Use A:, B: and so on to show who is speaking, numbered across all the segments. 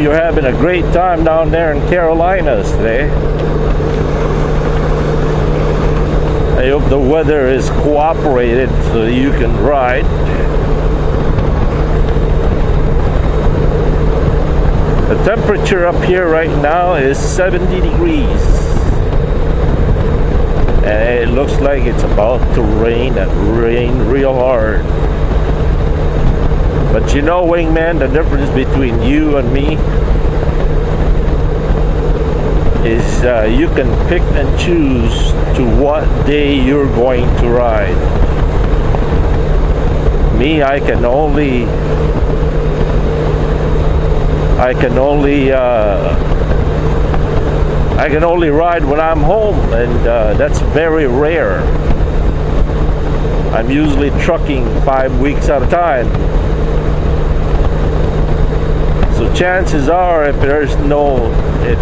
A: you're having a great time down there in Carolinas today. I hope the weather is cooperated so you can ride. The temperature up here right now is 70 degrees. And it looks like it's about to rain and rain real hard. But you know, Wingman, the difference between you and me is you can pick and choose to what day you're going to ride. Me, I can only ride when I'm home, and that's very rare. I'm usually trucking 5 weeks at a time. So chances are, if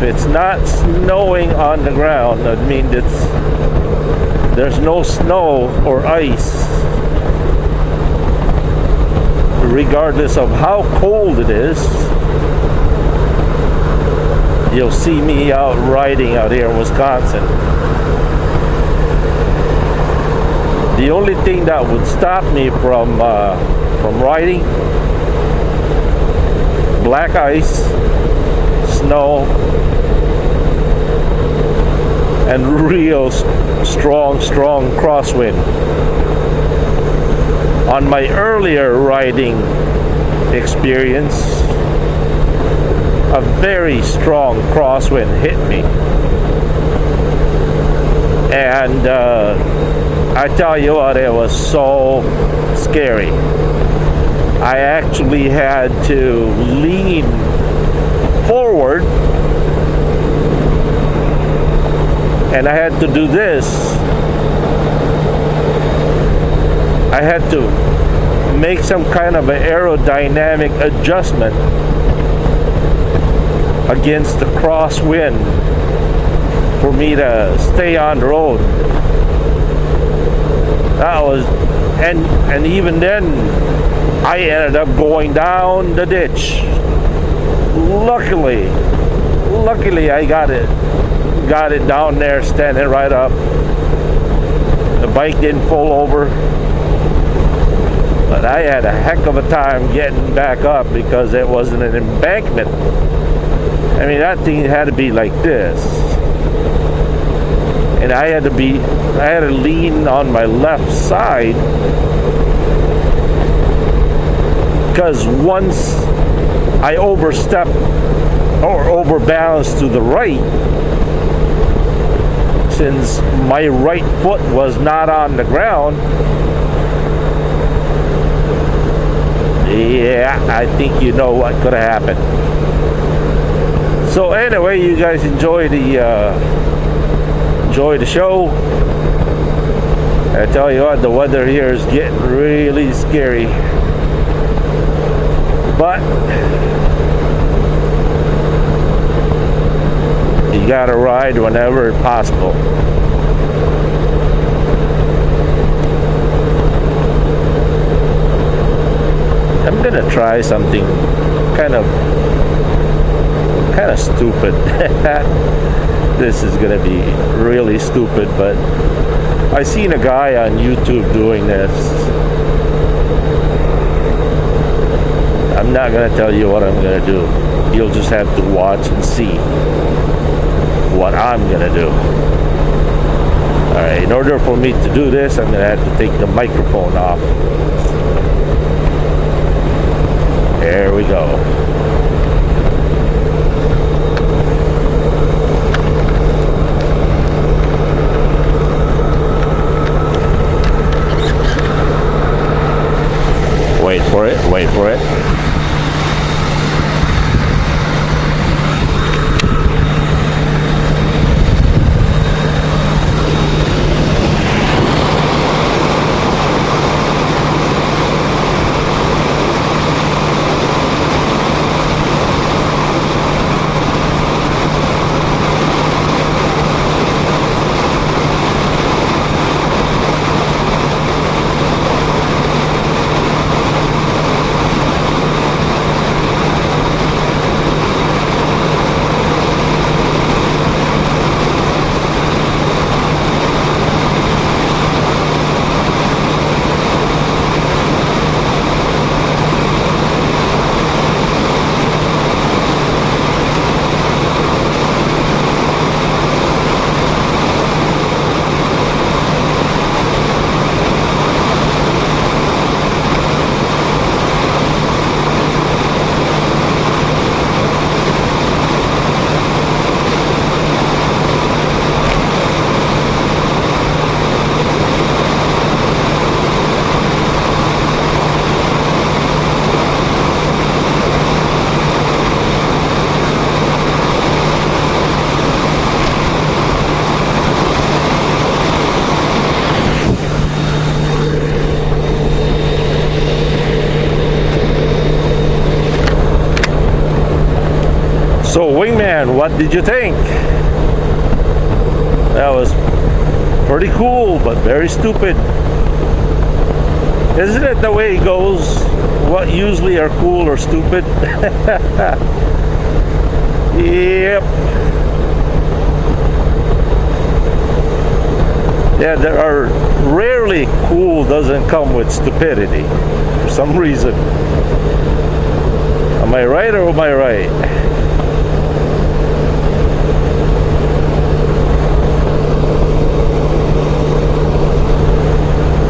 A: it's not snowing on the ground, that means there's no snow or ice. Regardless of how cold it is, you'll see me out riding out here in Wisconsin. The only thing that would stop me from riding: black ice, snow, and real strong crosswind. On my earlier riding experience, a very strong crosswind hit me, and I tell you what, it was so scary. I actually had to lean forward, and I had to do this. I had to make some kind of an aerodynamic adjustment against the crosswind for me to stay on the road. That was, and even then, I ended up going down the ditch. Luckily, I got it down there, standing right up. The bike didn't fall over, but I had a heck of a time getting back up because it wasn't an embankment. I mean, that thing had to be like this, and I had to lean on my left side, because once I overstepped or overbalanced to the right, since my right foot was not on the ground, yeah, I think you know what could have happened. So anyway, you guys enjoy the show. I tell you what, the weather here is getting really scary. But you gotta ride whenever possible. I'm gonna try something kind of stupid. This is gonna be really stupid, but I seen a guy on YouTube doing this. I'm not gonna tell you what I'm gonna do. You'll just have to watch and see what I'm gonna do. Alright, in order for me to do this, I'm gonna have to take the microphone off. There we go. Wait for it. So, Wingman, what did you think? That was pretty cool, but very stupid. Isn't it the way it goes? What usually are cool or stupid? Yep. Yeah, there are rarely cool doesn't come with stupidity for some reason. Am I right or am I right?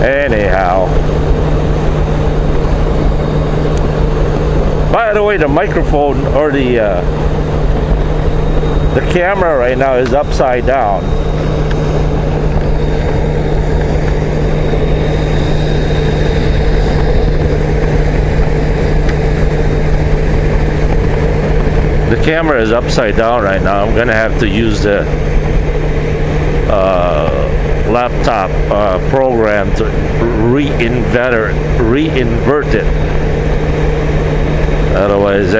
A: Anyhow. By the way, the microphone or the camera right now is upside down. The camera is upside down right now. I'm gonna have to use the laptop program to reinvert it. Otherwise,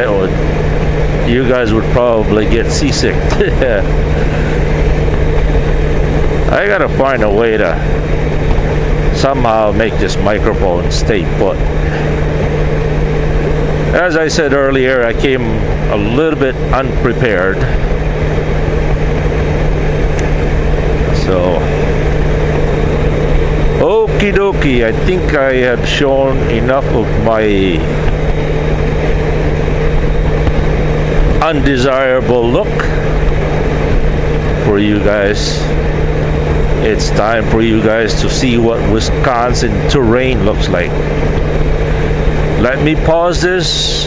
A: you guys would probably get seasick. I gotta find a way to somehow make this microphone stay put. As I said earlier, I came a little bit unprepared. So, okie dokie, I think I have shown enough of my undesirable look for you guys. It's time for you guys to see what Wisconsin terrain looks like. Let me pause this.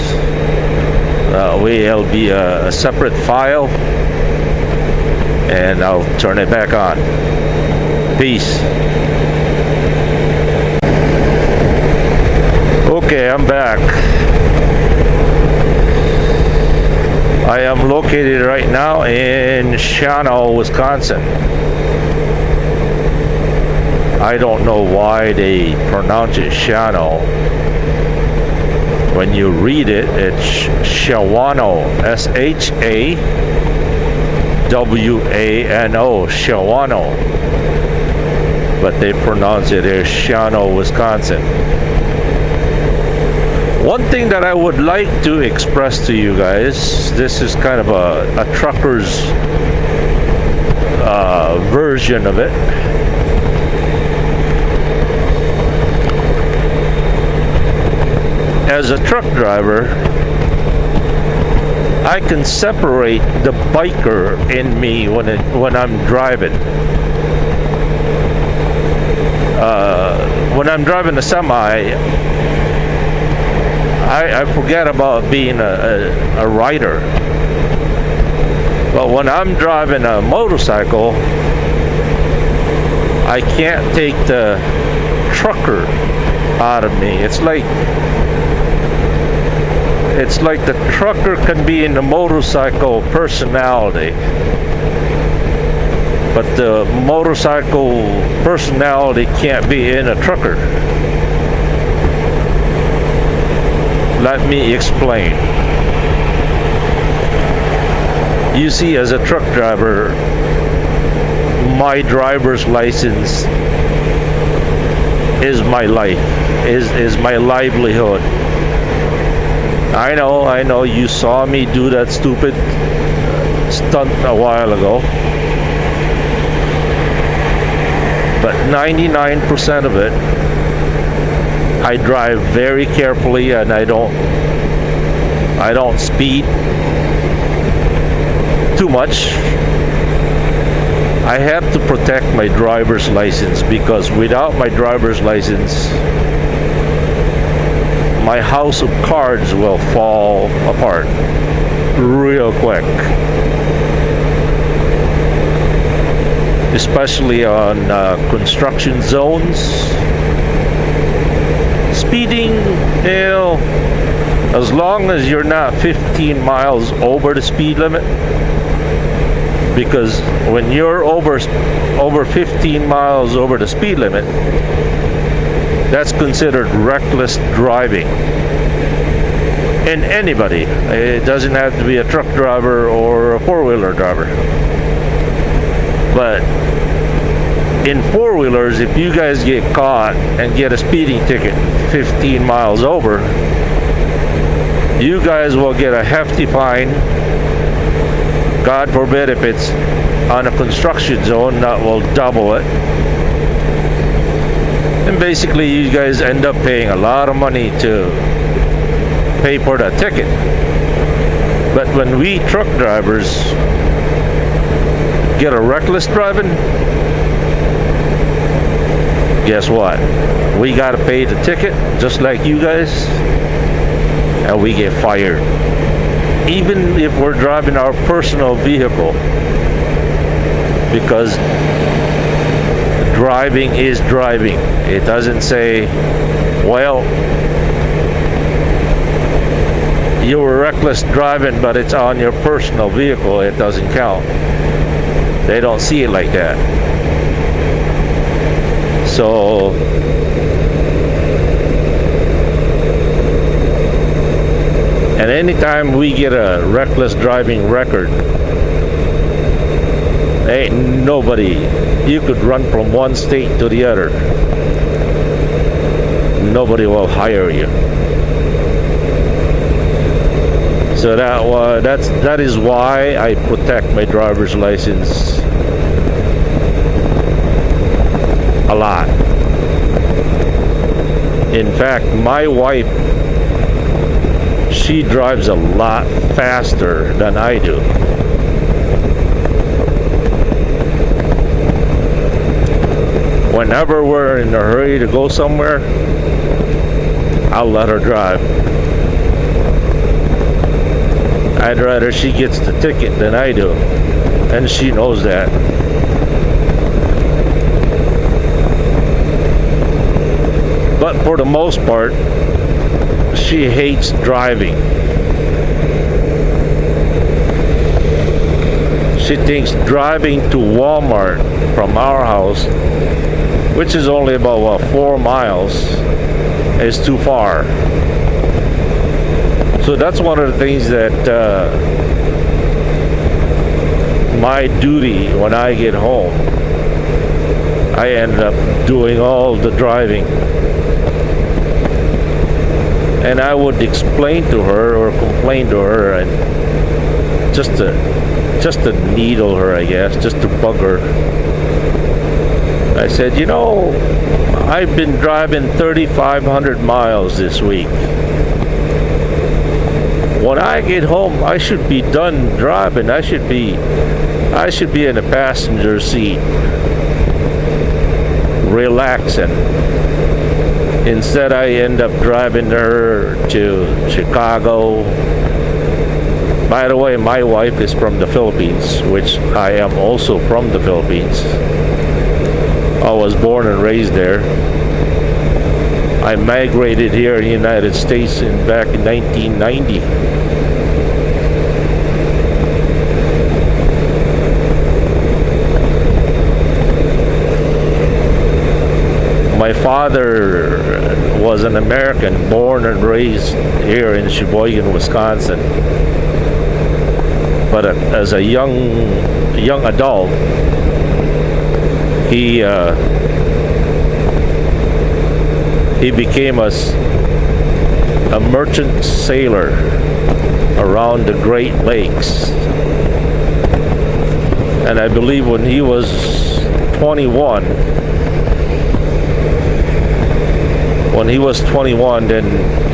A: That way it'll be a separate file, and I'll turn it back on. Peace. Okay, I'm back. I am located right now in Sheboygan, Wisconsin. I don't know why they pronounce it Shano. When you read it, it's Shawano, S-H-A-W-A-N-O, Shawano. But they pronounce it as Shano, Wisconsin. One thing that I would like to express to you guys, this is kind of a trucker's version of it. As a truck driver, I can separate the biker in me when I'm driving. When I'm driving a semi, I forget about being a rider. But when I'm driving a motorcycle, I can't take the trucker out of me. It's like the trucker can be in the motorcycle personality, but the motorcycle personality can't be in a trucker. Let me explain. You see, as a truck driver, my driver's license is my life, is my livelihood. I know, you saw me do that stupid stunt a while ago. But 99% of it, I drive very carefully, and I don't speed too much. I have to protect my driver's license, because without my driver's license, my house of cards will fall apart real quick. Especially on construction zones. Speeding, as long as you're not 15 miles over the speed limit, because when you're over 15 miles over the speed limit, that's considered reckless driving. And anybody. It doesn't have to be a truck driver or a four-wheeler driver. But in four-wheelers, if you guys get caught and get a speeding ticket 15 miles over, you guys will get a hefty fine. God forbid if it's on a construction zone, that will double it. And basically you guys end up paying a lot of money to pay for that ticket. But when we truck drivers get a reckless driving, guess what? We got to pay the ticket just like you guys, and we get fired. Even if we're driving our personal vehicle, because driving is driving. It doesn't say, well, you were reckless driving, but it's on your personal vehicle, it doesn't count. They don't see it like that. So and anytime we get a reckless driving record, ain't nobody, you could run from one state to the other, nobody will hire you. So that is why I protect my driver's license a lot. In fact, my wife, she drives a lot faster than I do. Whenever we're in a hurry to go somewhere, I'll let her drive. I'd rather she gets the ticket than I do, and she knows that. But for the most part, she hates driving. She thinks driving to Walmart from our house, which is only about 4 miles, is too far. So that's one of the things that my duty when I get home, I end up doing all the driving. And I would explain to her or complain to her, and just to needle her, I guess, just to bug her. I said, you know, I've been driving 3,500 miles this week. When I get home, I should be done driving. I should be in the passenger seat, relaxing. Instead, I end up driving her to Chicago. By the way, my wife is from the Philippines, which I am also from the Philippines. I was born and raised there. I migrated here in the United States back in 1990. My father was an American, born and raised here in Sheboygan, Wisconsin. But as a young adult, he became a merchant sailor around the Great Lakes. And I believe when he was 21, then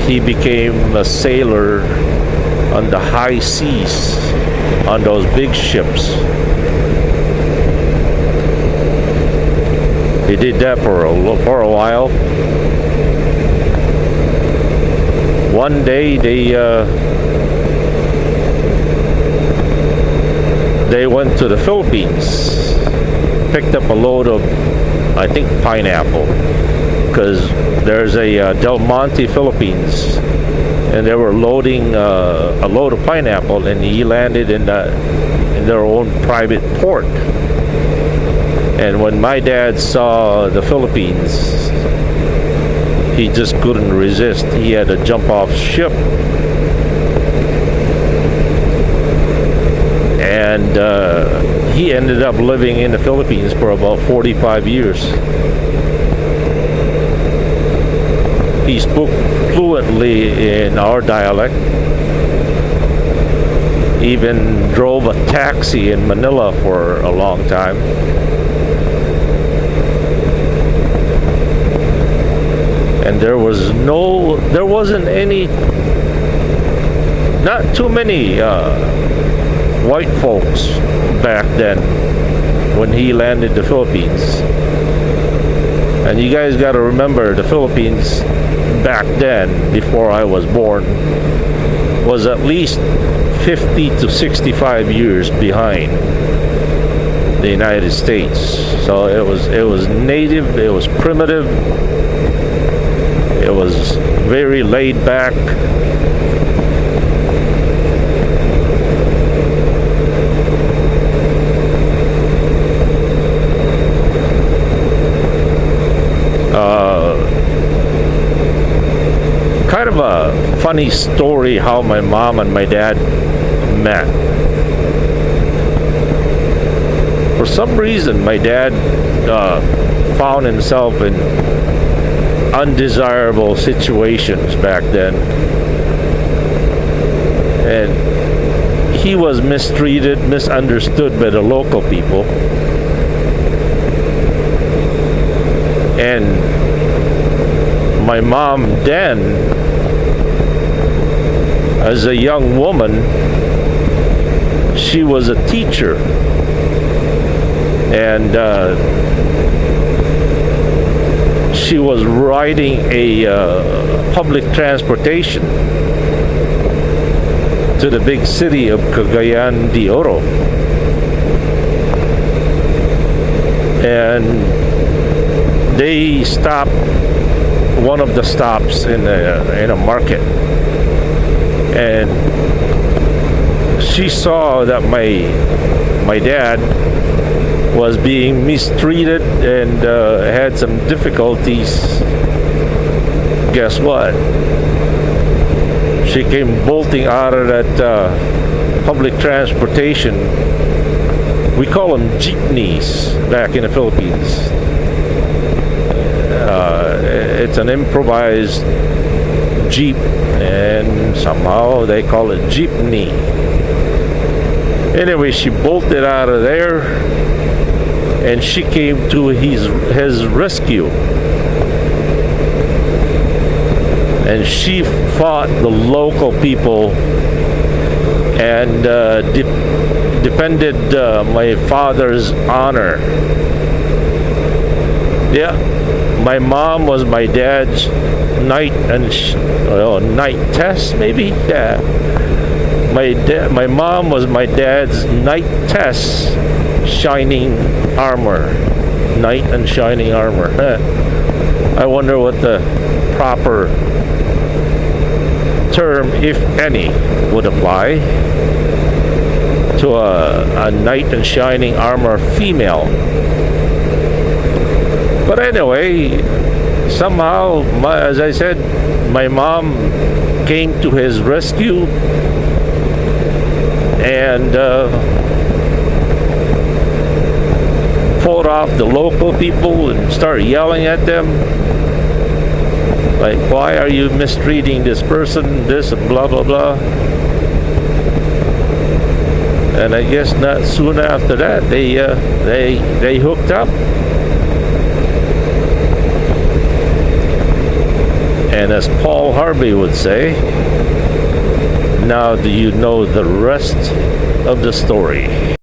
A: he became a sailor on the high seas, on those big ships. He did that for a while. One day they went to the Philippines, picked up a load of, I think, pineapple, because there's a Del Monte, Philippines, and they were loading a load of pineapple, and he landed in their own private port. And when my dad saw the Philippines, he just couldn't resist. He had to jump off ship he ended up living in the Philippines for about 45 years. He spoke fluently in our dialect. Even drove a taxi in Manila for a long time. And there wasn't any, not too many white folks back then when he landed the Philippines. And you guys got to remember, the Philippines back then, before I was born, was at least 50 to 65 years behind the United States. So it was native, it was primitive, it was very laid back. Kind of a funny story how my mom and my dad met. For some reason, my dad found himself in undesirable situations back then, and he was mistreated, misunderstood by the local people, and my mom then, as a young woman, she was a teacher, and she was riding a public transportation to the big city of Cagayan de Oro, and they stopped one of the stops in a market, and she saw that my dad was being mistreated and had some difficulties. Guess what? She came bolting out of that public transportation. We call them jeepneys back in the Philippines. It's an improvised jeep, and somehow they call it jeepney. Anyway, she bolted out of there, and she came to his rescue, and she fought the local people and defended my father's honor. Yeah. My mom was my dad's night test, maybe. Yeah. My mom was my dad's night test shining armor. Knight and shining armor. I wonder what the proper term, if any, would apply to a knight in shining armor female. But anyway, somehow, as I said, my mom came to his rescue, and fought off the local people and started yelling at them, like, why are you mistreating this person, this and blah blah blah. And I guess not soon after that they hooked up. And as Paul Harvey would say, now do you know the rest of the story?